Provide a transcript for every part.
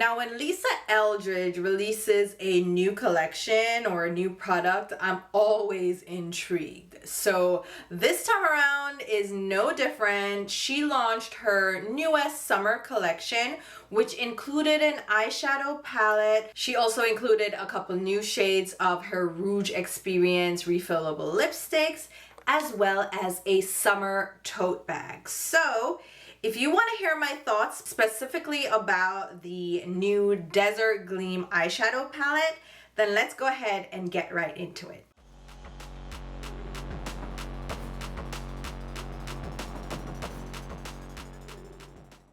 Now, when Lisa Eldridge releases a new collection or a new product, I'm always intrigued. So this time around is no different. She launched her newest summer collection, which included an eyeshadow palette. She also included a couple new shades of her Rouge Experience refillable lipsticks, as well as a summer tote bag. So if you want to hear my thoughts specifically about the new Desert Gleam eyeshadow palette, then let's go ahead and get right into it.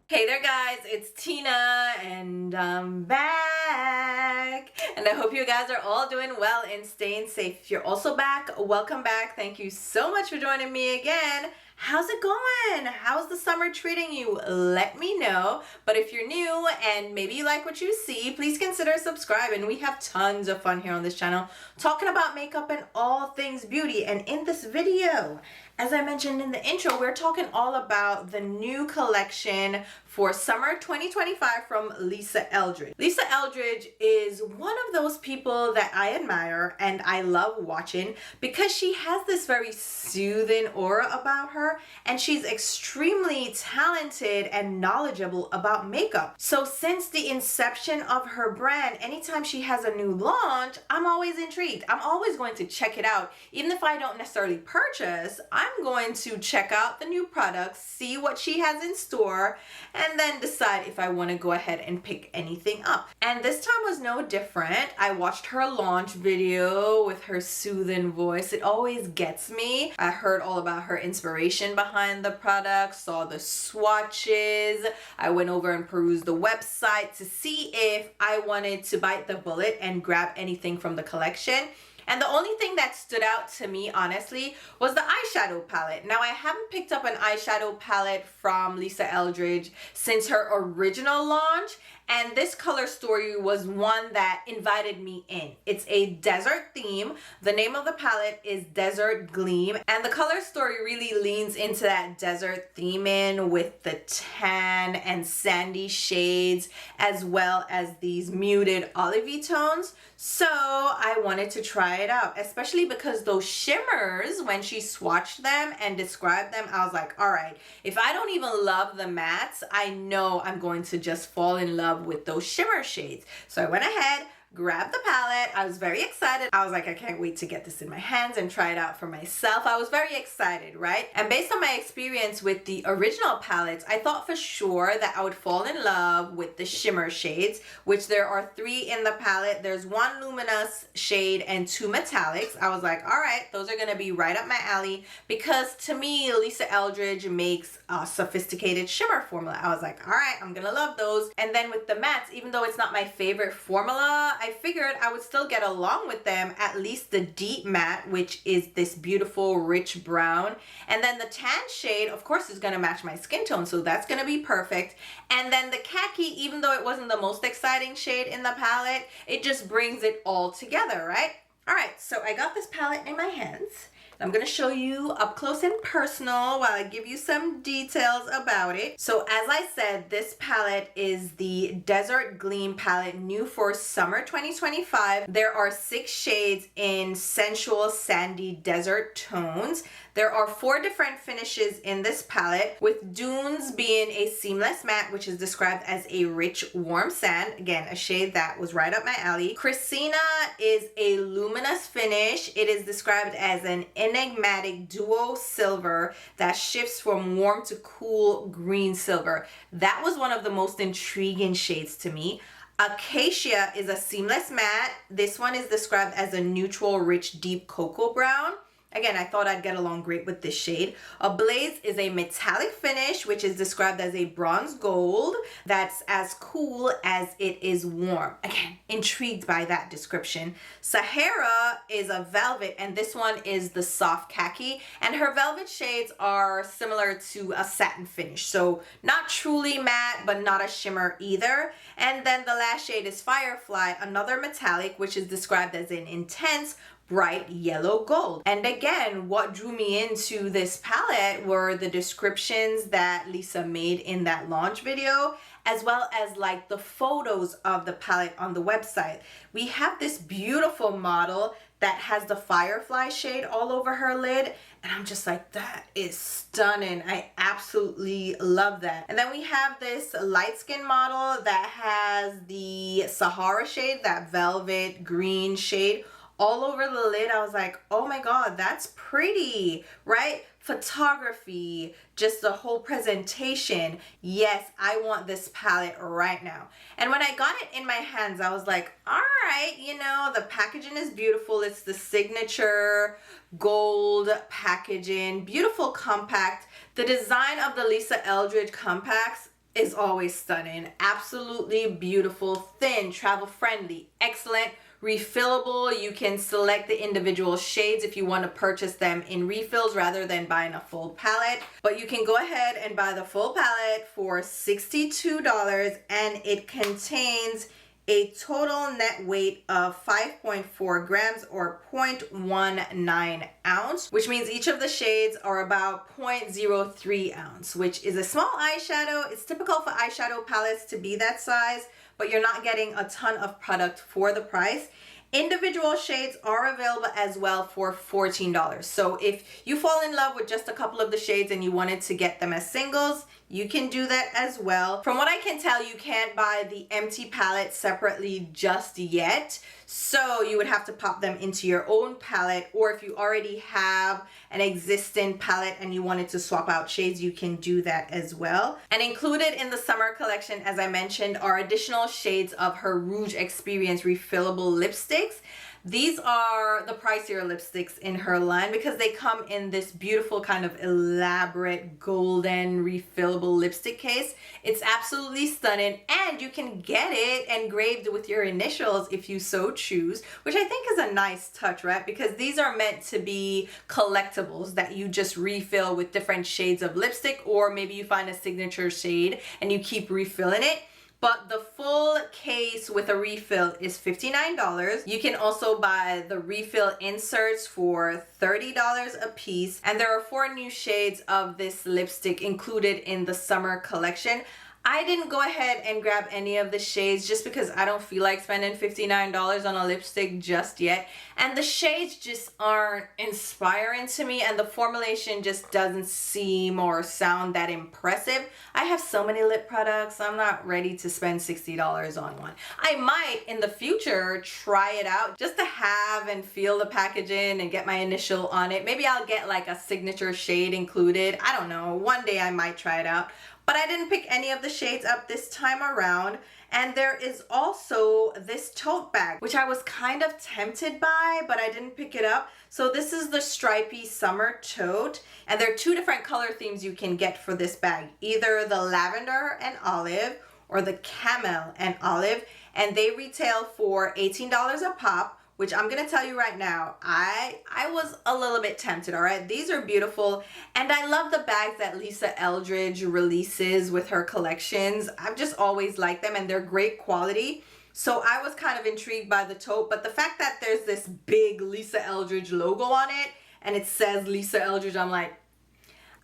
Hey there guys, it's Tina and I'm back, and I hope you guys are all doing well and staying safe. If you're also back, welcome back. Thank you so much for joining me again. How's it going? How's the summer treating you? Let me know. But if you're new and maybe you like what you see, please consider subscribing. We have tons of fun here on this channel talking about makeup and all things beauty. And in this video, as I mentioned in the intro, we're talking all about the new collection for summer 2025 from Lisa Eldridge. Lisa Eldridge is one of those people that I admire and I love watching because she has this very soothing aura about her, and she's extremely talented and knowledgeable about makeup. So since the inception of her brand, anytime she has a new launch, I'm always intrigued. I'm always going to check it out. Even if I don't necessarily purchase, I'm going to check out the new products, see what she has in store, and then decide if I want to go ahead and pick anything up. And this time was no different. I watched her launch video with her soothing voice. It always gets me. I heard all about her inspiration behind the product, saw the swatches. I went over and perused the website to see if I wanted to bite the bullet and grab anything from the collection. And the only thing that stood out to me, honestly, was the eyeshadow palette. Now, I haven't picked up an eyeshadow palette from Lisa Eldridge since her original launch, and this color story was one that invited me in. It's a desert theme. The name of the palette is Desert Gleam, and the color story really leans into that desert theming with the tan and sandy shades, as well as these muted olivey tones. So I wanted to try it out, especially because those shimmers, when she swatched them and described them, I was like, all right, if I don't even love the mattes, I know I'm going to just fall in love with those shimmer shades. So I went ahead, grabbed the palette. I was very excited. I was like, I can't wait to get this in my hands and try it out for myself. I was very excited, right? And based on my experience with the original palettes, I thought for sure that I would fall in love with the shimmer shades, which there are 3 in the palette. There's 1 luminous shade and 2 metallics. I was like, all right, those are gonna be right up my alley, because to me, Lisa Eldridge makes a sophisticated shimmer formula. I was like, all right, I'm gonna love those. And then with the mattes, even though it's not my favorite formula, I figured I would still get along with them, at least the deep matte, which is this beautiful rich brown. And then the tan shade, of course, is gonna match my skin tone, so that's gonna be perfect. And then the khaki, even though it wasn't the most exciting shade in the palette, it just brings it all together, right? All right, so I got this palette in my hands. I'm going to show you up close and personal while I give you some details about it. So as I said, this palette is the Desert Gleam palette, new for summer 2025. There are 6 shades in sensual sandy desert tones. There are 4 different finishes in this palette, with Dunes being a seamless matte, which is described as a rich warm sand. Again, a shade that was right up my alley. Christina is a luminous finish. It is described as an enigmatic duo silver that shifts from warm to cool green silver. That was one of the most intriguing shades to me. Acacia is a seamless matte. This one is described as a neutral, rich, deep cocoa brown. Again, I thought I'd get along great with this shade. Ablaze is a metallic finish, which is described as a bronze gold that's as cool as it is warm. Again, intrigued by that description. Sahara is a velvet, and this one is the soft khaki, and her velvet shades are similar to a satin finish. So not truly matte, but not a shimmer either. And then the last shade is Firefly, another metallic, which is described as an intense bright yellow gold. And again, what drew me into this palette were the descriptions that Lisa made in that launch video, as well as like the photos of the palette on the website. We have this beautiful model that has the firefly shade all over her lid, and I'm just like, that is stunning. I absolutely love that. And then we have this light skin model that has the Sahara shade, that velvet green shade all over the lid. I was like, oh my god, that's pretty, right? Photography, just the whole presentation. Yes, I want this palette right now. And when I got it in my hands, I was like, all right, you know, the packaging is beautiful. It's the signature gold packaging, beautiful compact. The design of the Lisa Eldridge compacts is always stunning. Absolutely beautiful, thin, travel friendly, excellent. Refillable. You can select the individual shades if you want to purchase them in refills rather than buying a full palette. But you can go ahead and buy the full palette for $62, and it contains a total net weight of 5.4 grams or 0.19 ounce, which means each of the shades are about 0.03 ounce, which is a small eyeshadow. It's typical for eyeshadow palettes to be that size, but you're not getting a ton of product for the price. Individual shades are available as well for $14. So if you fall in love with just a couple of the shades and you wanted to get them as singles, you can do that as well. From what I can tell, you can't buy the empty palette separately just yet. So you would have to pop them into your own palette, or if you already have an existing palette and you wanted to swap out shades, you can do that as well. And included in the summer collection, as I mentioned, are additional shades of her Rouge Experience refillable lipsticks. These are the pricier lipsticks in her line because they come in this beautiful kind of elaborate golden refillable lipstick case. It's absolutely stunning, and you can get it engraved with your initials if you so choose, which I think is a nice touch, right? Because these are meant to be collectibles that you just refill with different shades of lipstick, or maybe you find a signature shade and you keep refilling it. But the full case with a refill is $59. You can also buy the refill inserts for $30 a piece. And there are 4 new shades of this lipstick included in the summer collection. I didn't go ahead and grab any of the shades just because I don't feel like spending $59 on a lipstick just yet. And the shades just aren't inspiring to me, and the formulation just doesn't seem or sound that impressive. I have so many lip products, I'm not ready to spend $60 on one. I might in the future try it out just to have and feel the packaging and get my initial on it. Maybe I'll get like a signature shade included. I don't know. One day I might try it out. But I didn't pick any of the shades up this time around. And there is also this tote bag, which I was kind of tempted by, but I didn't pick it up. So this is the stripy summer tote. And there are 2 different color themes you can get for this bag. Either the lavender and olive or the camel and olive. And they retail for $18 a pop, which I'm gonna tell you right now, I was a little bit tempted, all right? These are beautiful, and I love the bags that Lisa Eldridge releases with her collections. I've just always liked them, and they're great quality. So I was kind of intrigued by the tote, but the fact that there's this big Lisa Eldridge logo on it, and it says Lisa Eldridge, I'm like,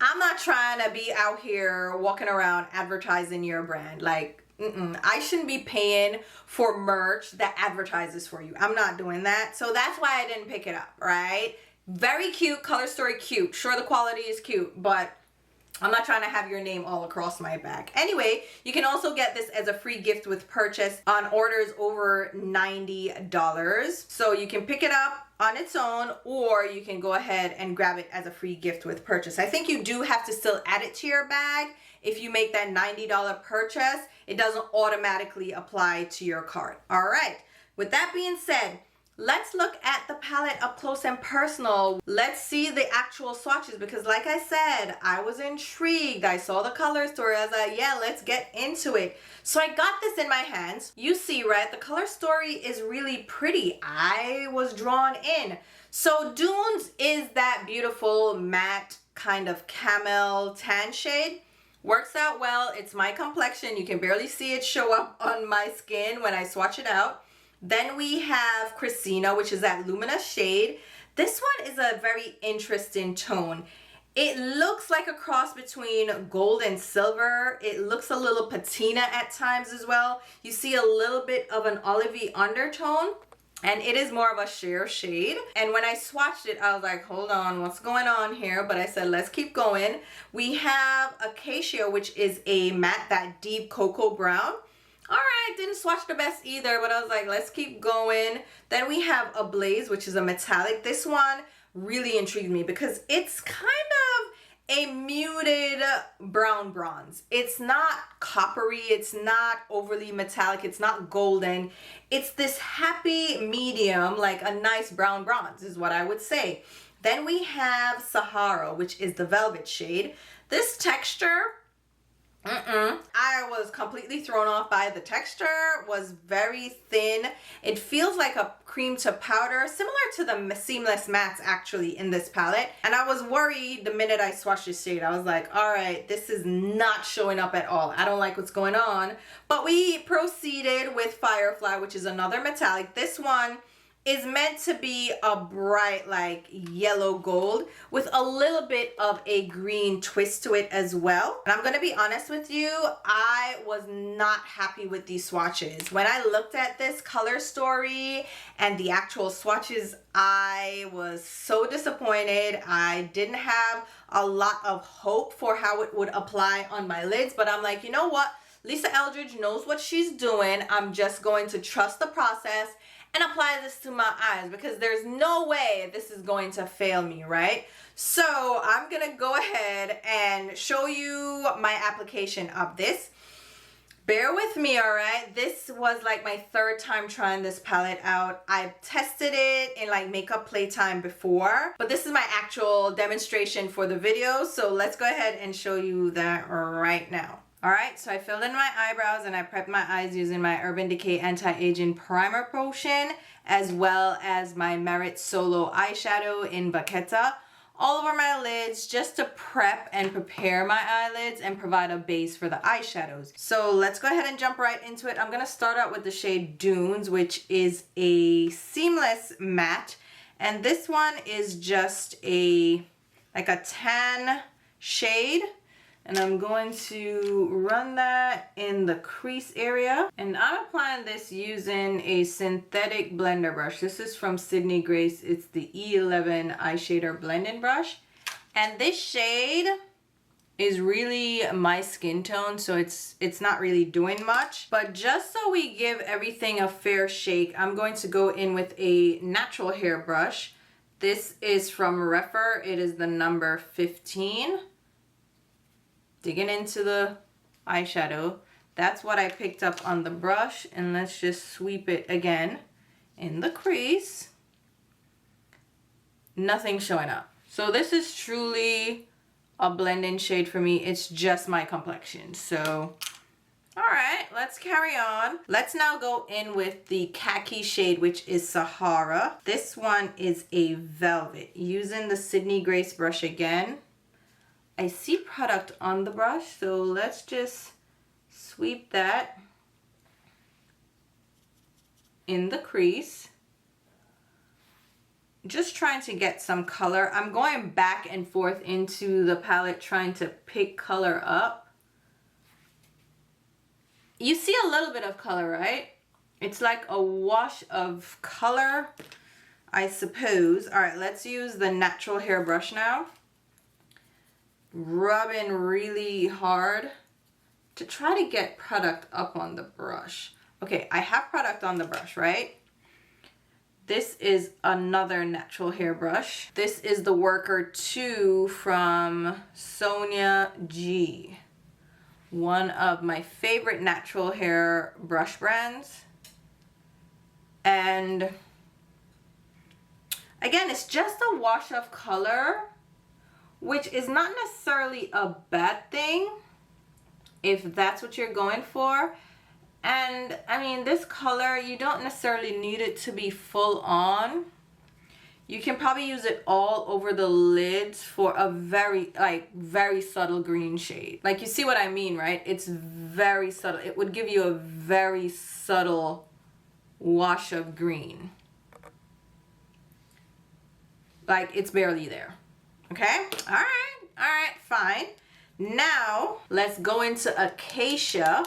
I'm not trying to be out here walking around advertising your brand. Like, I shouldn't be paying for merch that advertises for you. I'm not doing that. So that's why I didn't pick it up, right? Very cute, color story cute. Sure, the quality is cute, but I'm not trying to have your name all across my back. Anyway, you can also get this as a free gift with purchase on orders over $90. So you can pick it up on its own, or you can go ahead and grab it as a free gift with purchase. I think you do have to still add it to your bag. If you make that $90 purchase, it doesn't automatically apply to your cart. All right, with that being said, let's look at the palette up close and personal. Let's see the actual swatches, because like I said, I was intrigued. I saw the color story. I was like, yeah, let's get into it. So I got this in my hands. You see, right, the color story is really pretty. I was drawn in. So Dunes is that beautiful matte kind of camel tan shade. Works out well. It's my complexion. You can barely see it show up on my skin when I swatch it out. Then we have Christina, which is that luminous shade. This one is a very interesting tone. It looks like a cross between gold and silver. It looks a little patina at times as well. You see a little bit of an olivey undertone, and it is more of a sheer shade. And when I swatched it, I was like, hold on, what's going on here? But I said, let's keep going. We have Acacia, which is a matte, that deep cocoa brown. All right, didn't swatch the best either, but I was like, let's keep going. Then we have Ablaze, which is a metallic. This one really intrigued me because it's kind of a muted brown bronze. It's not coppery, it's not overly metallic, it's not golden. It's this happy medium, like a nice brown bronze is what I would say. Then we have Sahara, which is the velvet shade. This texture, I was completely thrown off by the texture. Was very thin. It feels like a cream to powder, similar to the seamless mattes actually in this palette. And I was worried the minute I swatched this shade. I was like, all right, this is not showing up at all. I don't like what's going on. But we proceeded with Firefly, which is another metallic. This one is meant to be a bright, like yellow gold with a little bit of a green twist to it as well. And I'm gonna be honest with you, I was not happy with these swatches. When I looked at this color story and the actual swatches, I was so disappointed. I didn't have a lot of hope for how it would apply on my lids, but I'm like, you know what? Lisa Eldridge knows what she's doing. I'm just going to trust the process and apply this to my eyes because there's no way this is going to fail me, right? So I'm gonna go ahead and show you my application of this. Bear with me, all right? This was like my third time trying this palette out. I've tested it in like Makeup Playtime before, but this is my actual demonstration for the video. So let's go ahead and show you that right now. All right, so I filled in my eyebrows and I prepped my eyes using my Urban Decay Anti-Aging Primer Potion, as well as my Merit Solo Eyeshadow in Vachetta, all over my lids just to prep and prepare my eyelids and provide a base for the eyeshadows. So let's go ahead and jump right into it. I'm gonna start out with the shade Dunes, which is a seamless matte. And this one is just like a tan shade. And I'm going to run that in the crease area. And I'm applying this using a synthetic blender brush. This is from Sydney Grace. It's the E11 Eyeshadow Blending Brush. And this shade is really my skin tone, so it's not really doing much. But just so we give everything a fair shake, I'm going to go in with a natural hair brush. This is from Refer. It is the number 15. Digging into the eyeshadow. That's what I picked up on the brush, and let's just sweep it again in the crease. Nothing showing up. So this is truly a blend-in shade for me. It's just my complexion. So, all right, let's carry on. Let's now go in with the khaki shade, which is Sahara. This one is a velvet. Using the Sydney Grace brush again. I see product on the brush, so let's just sweep that in the crease. Just trying to get some color. I'm going back and forth into the palette trying to pick color up. You see a little bit of color, right? It's like a wash of color, I suppose. All right, let's use the natural hair brush now. Rubbing really hard to try to get product up on the brush. Okay, I have product on the brush, right? This is another natural hair brush. This is the Worker 2 from Sonia G. One of my favorite natural hair brush brands. And again, it's just a wash of color, which is not necessarily a bad thing if that's what you're going for. And I mean, this color, you don't necessarily need it to be full on. You can probably use it all over the lids for a very subtle green shade. Like, you see what I mean, right? It's very subtle. It would give you a very subtle wash of green. Like, it's barely there. Okay? All right, fine. Now, let's go into Acacia,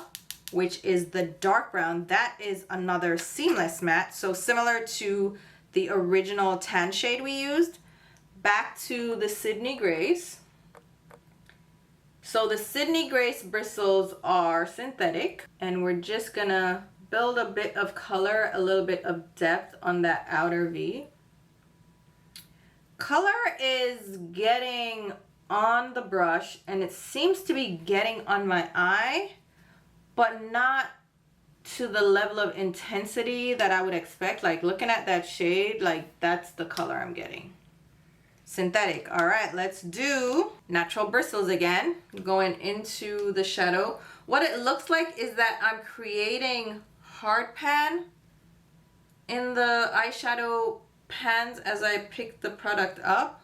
which is the dark brown. That is another seamless matte. So similar to the original tan shade we used. Back to the Sydney Grace. So the Sydney Grace bristles are synthetic, and we're just gonna build a bit of color, a little bit of depth on that outer V. Color is getting on the brush, and it seems to be getting on my eye, but not to the level of intensity that I would expect. Like, looking at that shade, like, that's the color I'm getting. Synthetic. All right, let's do natural bristles again, going into the shadow. What it looks like is that I'm creating hard pan in the eyeshadow pans as I pick the product up.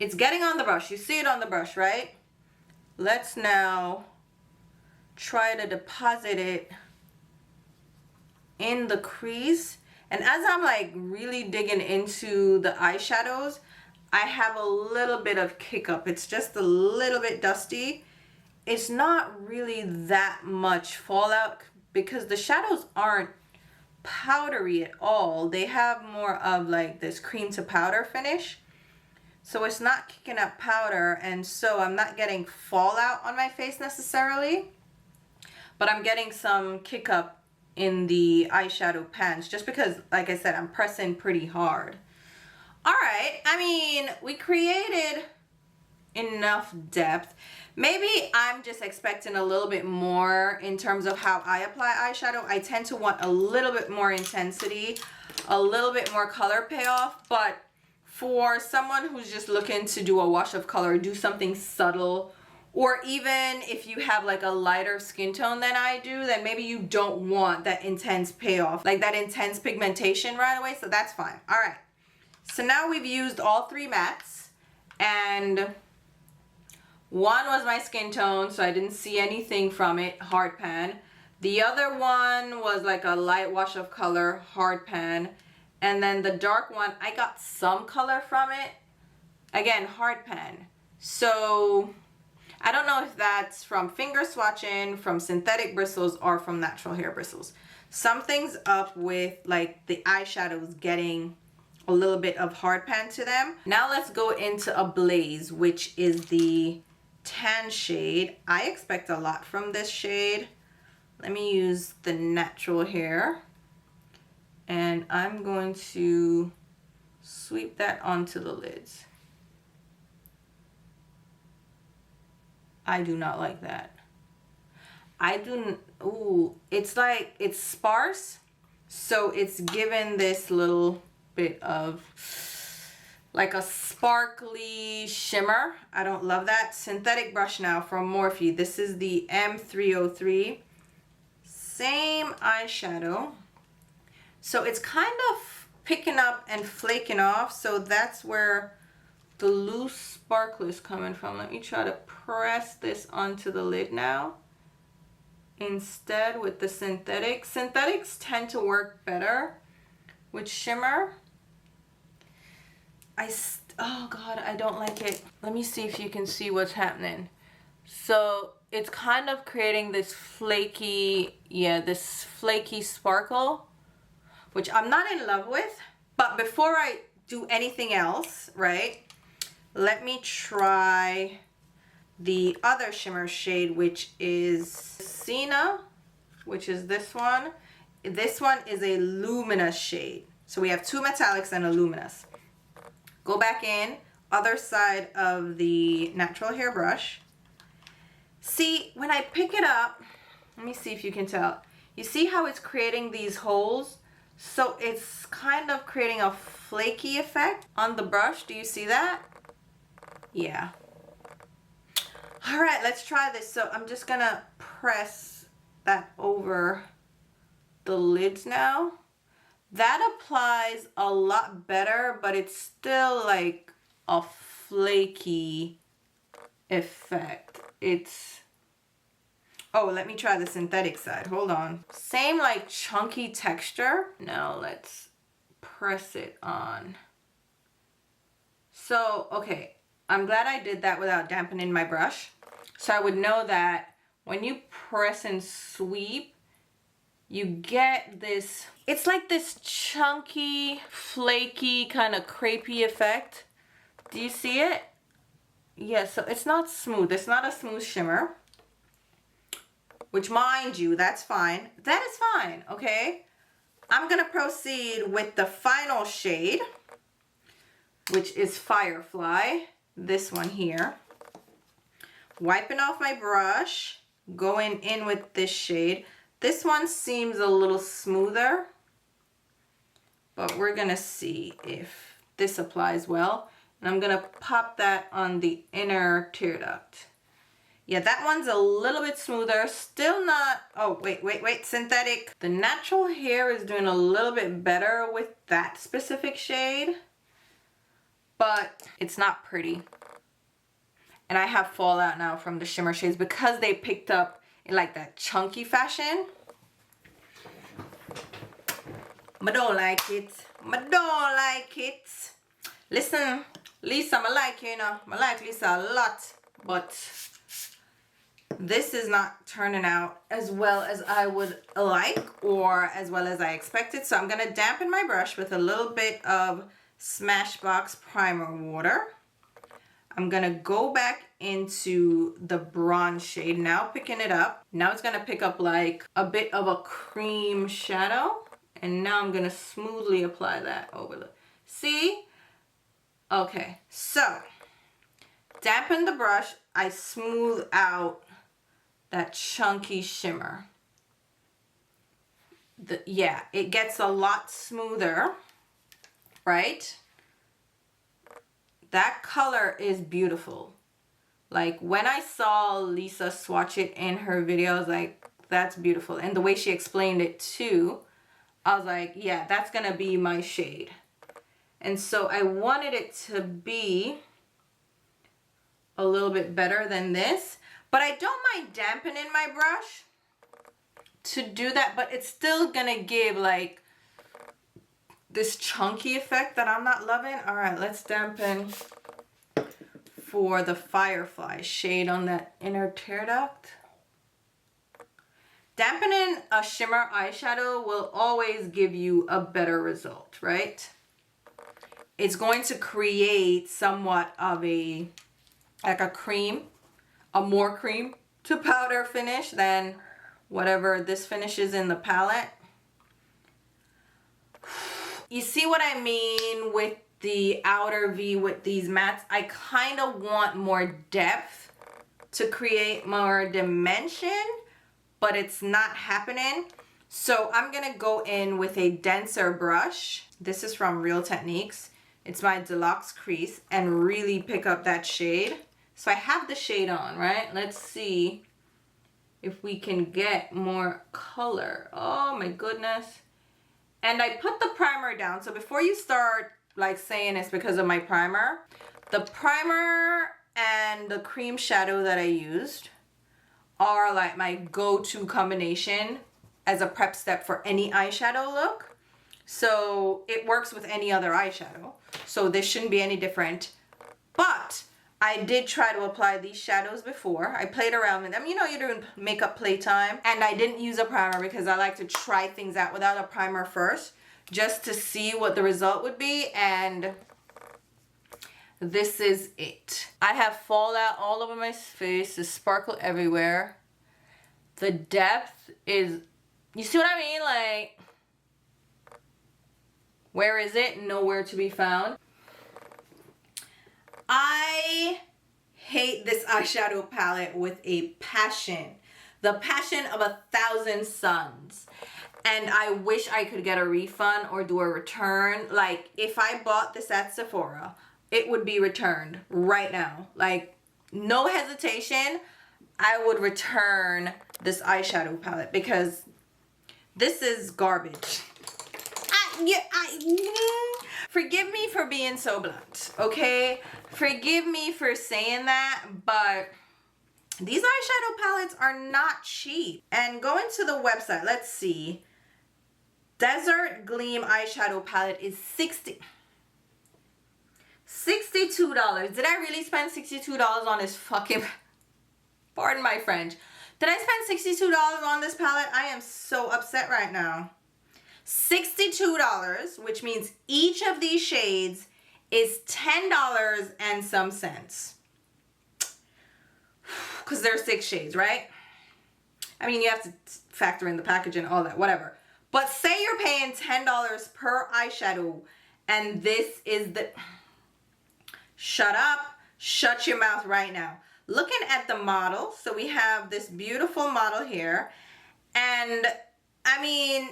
It's getting on the brush. You see it on the brush, right? Let's now try to deposit it in the crease. And as I'm like really digging into the eyeshadows, I have a little bit of kick up. It's just a little bit dusty. It's not really that much fallout because the shadows aren't powdery at all. They have more of like this cream to powder finish. So it's not kicking up powder, and so I'm not getting fallout on my face necessarily, but I'm getting some kick up in the eyeshadow pans just because, like I said, I'm pressing pretty hard. All right, I mean, we created enough depth. Maybe I'm just expecting a little bit more in terms of how I apply eyeshadow. I tend to want a little bit more intensity, a little bit more color payoff, but for someone who's just looking to do a wash of color, do something subtle, or even if you have like a lighter skin tone than I do, then maybe you don't want that intense payoff, like that intense pigmentation right away, so that's fine. All right, so now we've used all three mattes, and one was my skin tone, so I didn't see anything from it, hard pan. The other one was like a light wash of color, hard pan. And then the dark one, I got some color from it. Again, hard pan. So I don't know if that's from finger swatching, from synthetic bristles, or from natural hair bristles. Something's up with like the eyeshadows getting a little bit of hard pan to them. Now let's go into Ablaze, which is the tan shade. I expect a lot from this shade. Let me use the natural hair. And I'm going to sweep that onto the lids. I do not like that. I do, ooh, it's like, it's sparse. So it's given this little bit of like a sparkly shimmer. I don't love that. Synthetic brush now from Morphe. This is the M303. Same eyeshadow. So it's kind of picking up and flaking off. So that's where the loose sparkle is coming from. Let me try to press this onto the lid now. Instead with the synthetic. Synthetics tend to work better with shimmer. Oh God, I don't like it. Let me see if you can see what's happening. So it's kind of creating this flaky, this flaky sparkle, which I'm not in love with. But before I do anything else, right, let me try the other shimmer shade, which is Sienna, which is this one. This one is a luminous shade. So we have two metallics and a luminous. Go back in, other side of the natural hair brush. See, when I pick it up, let me see if you can tell. You see how it's creating these holes? So it's kind of creating a flaky effect on the brush. Do you see that? Yeah. All right, let's try this. So I'm just gonna press that over the lids now. That applies a lot better, but it's still like a flaky effect. It's, Oh, let me try the synthetic side. Hold on. Same like chunky texture. Now let's press it on. So, okay. I'm glad I did that without dampening my brush. So I would know that when you press and sweep, you get this, it's like this chunky, flaky, kind of crepey effect. Do you see it? Yeah, so it's not smooth. It's not a smooth shimmer. Which, mind you, that's fine. That is fine, okay? I'm gonna proceed with the final shade, which is Firefly. This one here. Wiping off my brush, going in with this shade. This one seems a little smoother, but we're gonna see if this applies well. And I'm gonna pop that on the inner tear duct. Yeah, that one's a little bit smoother. Still not, oh, wait, synthetic. The natural hair is doing a little bit better with that specific shade, but it's not pretty. And I have fallout now from the shimmer shades because they picked up in like that chunky fashion. I don't like it. I don't like it. Listen, Lisa, I like you, you know. I like Lisa a lot, but this is not turning out as well as I would like or as well as I expected. So I'm going to dampen my brush with a little bit of Smashbox Primer Water. I'm going to go back into the bronze shade, now picking it up. Now it's going to pick up like a bit of a cream shadow. And now I'm going to smoothly apply that over the, see? Okay, so dampen the brush. I smooth out that chunky shimmer. Yeah, it gets a lot smoother, right? That color is beautiful. Like when I saw Lisa swatch it in her video, I was like, that's beautiful. And the way she explained it too, I was like, yeah, that's gonna be my shade. And so I wanted it to be a little bit better than this, but I don't mind dampening my brush to do that, but it's still gonna give like this chunky effect that I'm not loving. All right, let's dampen for the Firefly shade on that inner tear duct. Dampening a shimmer eyeshadow will always give you a better result, right? It's going to create somewhat of a, like a cream, a more cream to powder finish than whatever this finishes in the palette. You see what I mean with the outer V with these mattes? I kind of want more depth to create more dimension, but it's not happening. So I'm gonna go in with a denser brush. This is from Real Techniques. It's my Deluxe Crease, and really pick up that shade. So I have the shade on, right? Let's see if we can get more color. Oh my goodness. And I put the primer down. So before you start like saying it's because of my primer, the primer and the cream shadow that I used are like my go-to combination as a prep step for any eyeshadow look. So it works with any other eyeshadow. So this shouldn't be any different. But I did try to apply these shadows before. I played around with them. You know, you're doing makeup playtime. And I didn't use a primer because I like to try things out without a primer first, just to see what the result would be. And this is it. I have fallout all over my face. There's sparkle everywhere. The depth is, you see what I mean? Like, where is it? Nowhere to be found. I hate this eyeshadow palette with a passion. The passion of 1,000 suns. And I wish I could get a refund or do a return. Like, if I bought this at Sephora, it would be returned right now. Like, no hesitation, I would return this eyeshadow palette because this is garbage. Forgive me for being so blunt, okay? Forgive me for saying that, but These eyeshadow palettes are not cheap. And going to the website, let's see. Desert Gleam eyeshadow palette is $62. Did I really spend $62 on this fucking, pardon my French. Did I spend $62 on this palette? I am so upset right now. $62, which means each of these shades is $10 and some cents. Because there are 6 shades, right? I mean, you have to factor in the packaging and all that, whatever. But say you're paying $10 per eyeshadow, and this is the... Shut up. Shut your mouth right now. Looking at the model, so we have this beautiful model here, and I mean,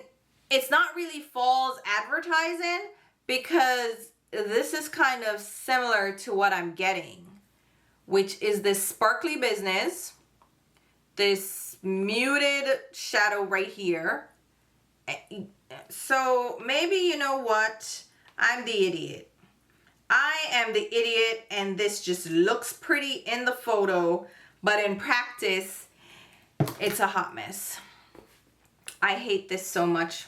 it's not really false advertising because this is kind of similar to what I'm getting, which is this sparkly business, this muted shadow right here. So maybe, you know what, I'm the idiot. I am the idiot, and this just looks pretty in the photo, but in practice, it's a hot mess. I hate this so much.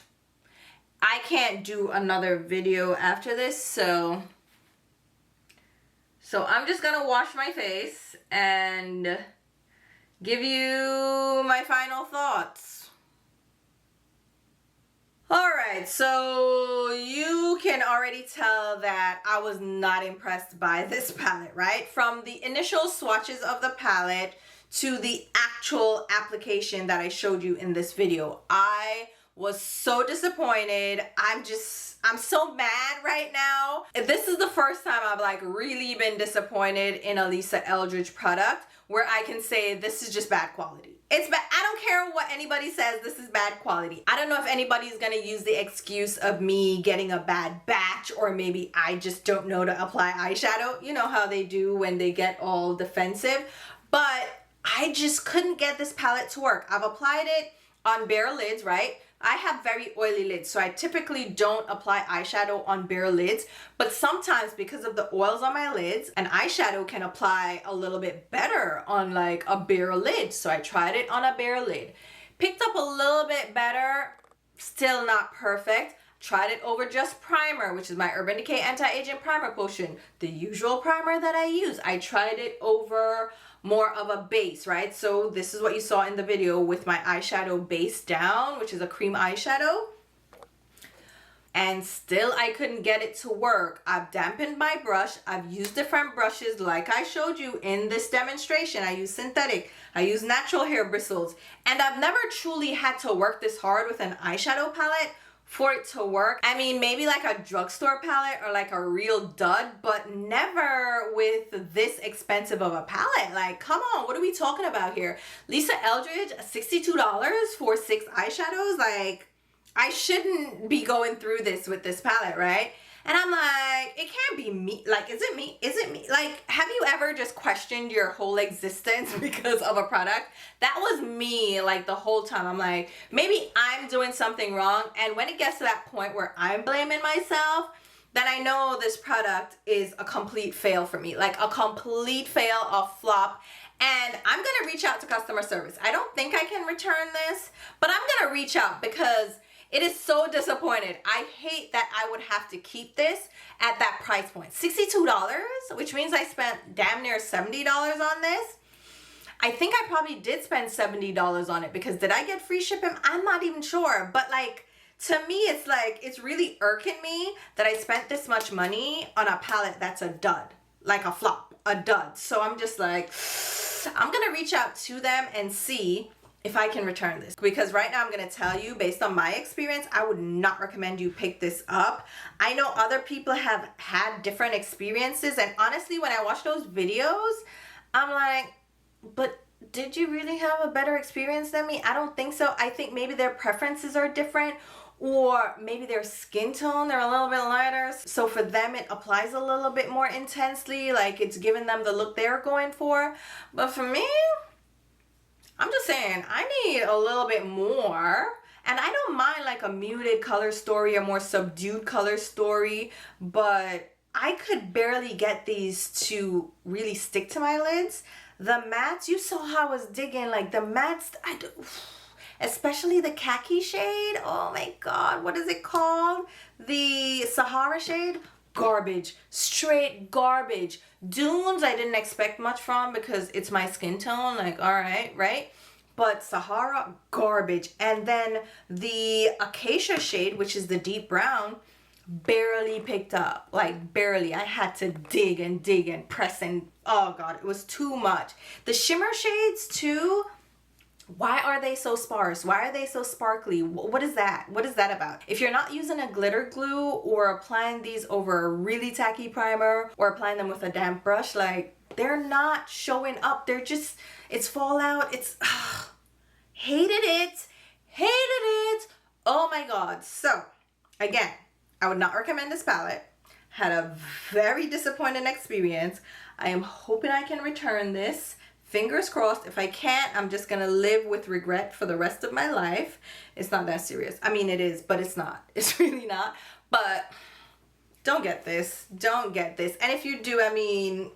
I can't do another video after this, so I'm just gonna wash my face and give you my final thoughts. Alright, so you can already tell that I was not impressed by this palette, right? From the initial swatches of the palette to the actual application that I showed you in this video, I was so disappointed. I'm so mad right now. This is the first time I've like really been disappointed in a Lisa Eldridge product where I can say this is just bad quality. It's bad. I don't care what anybody says, this is bad quality. I don't know if anybody's gonna use the excuse of me getting a bad batch, or maybe I just don't know to apply eyeshadow. You know how they do when they get all defensive. But I just couldn't get this palette to work. I've applied it on bare lids, right? I have very oily lids, so I typically don't apply eyeshadow on bare lids, but sometimes because of the oils on my lids, an eyeshadow can apply a little bit better on like a bare lid. So I tried it on a bare lid. Picked up a little bit better, still not perfect. Tried it over just primer, which is my Urban Decay Anti-Aging Primer Potion, the usual primer that I use. I tried it over more of a base, right? So this is what you saw in the video with my eyeshadow base down, which is a cream eyeshadow. And still I couldn't get it to work. I've dampened my brush. I've used different brushes like I showed you in this demonstration. I use synthetic, I use natural hair bristles, and I've never truly had to work this hard with an eyeshadow palette for it to work. I mean, maybe like a drugstore palette or like a real dud, but never with this expensive of a palette. Like, come on, what are we talking about here? Lisa Eldridge, $62 for 6 eyeshadows? Like, I shouldn't be going through this with this palette, right? And I'm like, it can't be me. Like, is it me? Is it me? Like, have you ever just questioned your whole existence because of a product? That was me, like, the whole time. I'm like, maybe I'm doing something wrong. And when it gets to that point where I'm blaming myself, then I know this product is a complete fail for me. Like, a complete fail, a flop. And I'm going to reach out to customer service. I don't think I can return this, but I'm going to reach out because it is so disappointed. I hate that I would have to keep this at that price point. $62, which means I spent damn near $70 on this. I think I probably did spend $70 on it because did I get free shipping? I'm not even sure. But like, to me, it's like, it's really irking me that I spent this much money on a palette that's a dud, like a flop, a dud. So I'm just like, I'm gonna reach out to them and see if I can return this, because right now I'm gonna tell you, based on my experience, I would not recommend you pick this up. I know other people have had different experiences, and honestly, when I watch those videos, I'm like, but did you really have a better experience than me? I don't think so. I think maybe their preferences are different, or maybe their skin tone, they're a little bit lighter, so for them it applies a little bit more intensely, like it's giving them the look they're going for. But for me, I'm just saying, I need a little bit more. And I don't mind like a muted color story, a more subdued color story, but I could barely get these to really stick to my lids. The mattes, you saw how I was digging, like the mattes, especially the khaki shade. Oh my God, what is it called? The Sahara shade? Garbage, straight garbage. Dunes, I didn't expect much from because it's my skin tone, like, all right, right? But Sahara, garbage. And then the Acacia shade, which is the deep brown, barely picked up, like barely. I had to dig and press and, oh God, it was too much. The shimmer shades too, why are they so sparse? Why are they so sparkly? What is that? What is that about? If you're not using a glitter glue or applying these over a really tacky primer or applying them with a damp brush, like they're not showing up. They're just, it's fallout. It's, hated it. Oh my God. So again, I would not recommend this palette. Had a very disappointing experience. I am hoping I can return this. Fingers crossed. If I can't, I'm just gonna live with regret for the rest of my life. It's not that serious. I mean, it is, but it's not. It's really not. But don't get this. Don't get this. And if you do, I mean,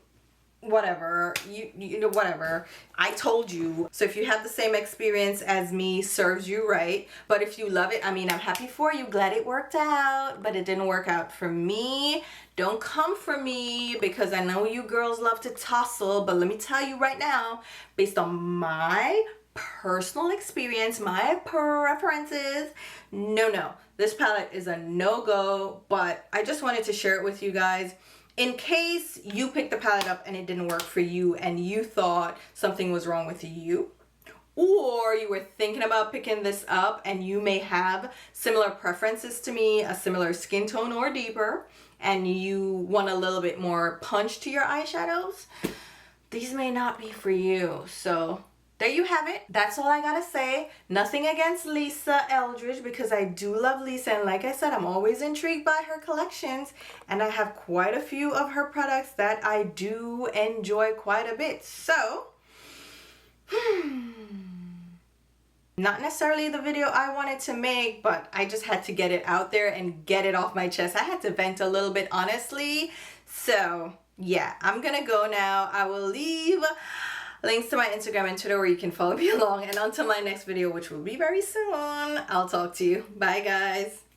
whatever, you know, whatever. I told you. So if you have the same experience as me, serves you right. But if you love it, I mean, I'm happy for you. Glad it worked out, but it didn't work out for me. Don't come for me because I know you girls love to tussle, but let me tell you right now, based on my personal experience, my preferences, no. This palette is a no-go, but I just wanted to share it with you guys. In case you picked the palette up and it didn't work for you and you thought something was wrong with you, or you were thinking about picking this up and you may have similar preferences to me, a similar skin tone or deeper, and you want a little bit more punch to your eyeshadows, these may not be for you. So there you have it. That's all I gotta say. Nothing against Lisa Eldridge because I do love Lisa, and like I said, I'm always intrigued by her collections, and I have quite a few of her products that I do enjoy quite a bit. So, not necessarily the video I wanted to make, but I just had to get it out there and get it off my chest. I had to vent a little bit, honestly. So yeah, I'm gonna go now. I will leave links to my Instagram and Twitter where you can follow me along. And until my next video, which will be very soon, I'll talk to you. Bye, guys.